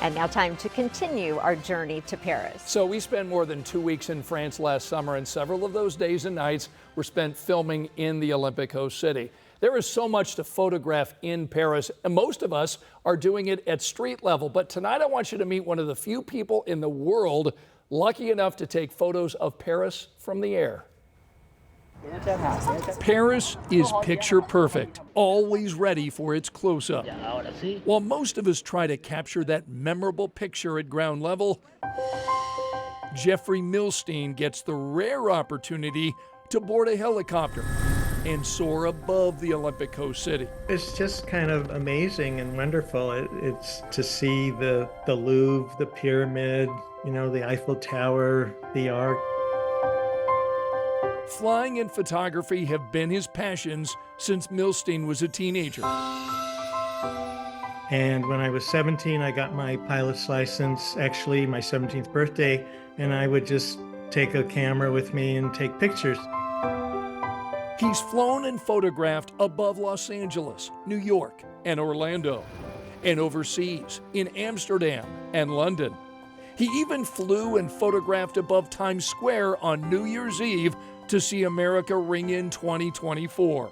And now time to continue our journey to Paris. So we spent more than 2 weeks in France last summer, and several of those days and nights were spent filming in the Olympic host city. There is so much to photograph in Paris, and most of us are doing it at street level. But tonight I want you to meet one of the few people in the world lucky enough to take photos of Paris from the air. Paris is picture perfect, always ready for its close-up. While most of us try to capture that memorable picture at ground level, Jeffrey Milstein gets the rare opportunity to board a helicopter and soar above the Olympic host city. It's just kind of amazing and wonderful. It's to see the Louvre, the pyramid, the Eiffel Tower, the Arc. Flying and photography have been his passions since Milstein was a teenager. And when I was 17, I got my pilot's license, actually my 17th birthday, and I would just take a camera with me and take pictures. He's flown and photographed above Los Angeles, New York, and Orlando, and overseas in Amsterdam and London. He even flew and photographed above Times Square on New Year's Eve to see America ring in 2024.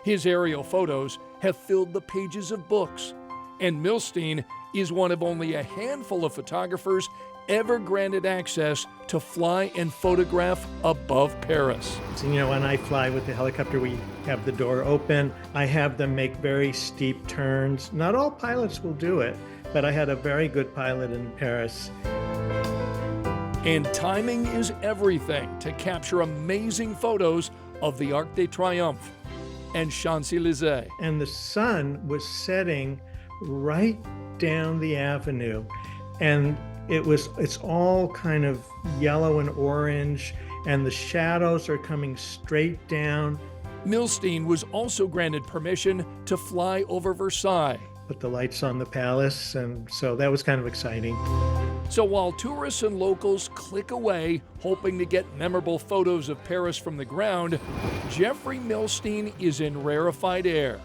His aerial photos have filled the pages of books, and Milstein is one of only a handful of photographers ever granted access to fly and photograph above Paris. So, when I fly with the helicopter, we have the door open. I have them make very steep turns. Not all pilots will do it, but I had a very good pilot in Paris. And timing is everything to capture amazing photos of the Arc de Triomphe and Champs-Élysées. And the sun was setting right down the avenue, and it's all kind of yellow and orange, and the shadows are coming straight down. Milstein was also granted permission to fly over Versailles. Put the lights on the palace, and so that was kind of exciting. So while tourists and locals click away, hoping to get memorable photos of Paris from the ground, Jeffrey Milstein is in rarefied air.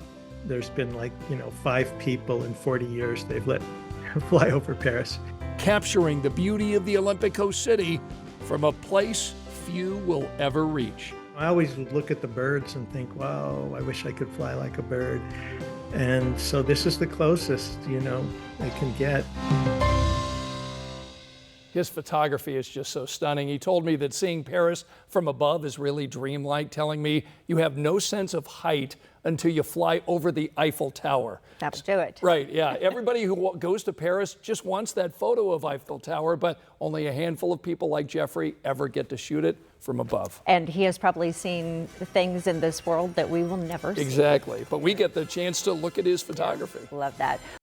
There's been 5 people in 40 years they've let fly over Paris. Capturing the beauty of the Olympic host city from a place few will ever reach. I always look at the birds and think, wow, I wish I could fly like a bird. And so this is the closest, I can get. His photography is just so stunning. He told me that seeing Paris from above is really dreamlike, telling me you have no sense of height until you fly over the Eiffel Tower. That'll do it. Right, yeah. Everybody who goes to Paris just wants that photo of Eiffel Tower, but only a handful of people like Jeffrey ever get to shoot it from above. And he has probably seen things in this world that we will never see. Exactly, but we get the chance to look at his photography. Love that.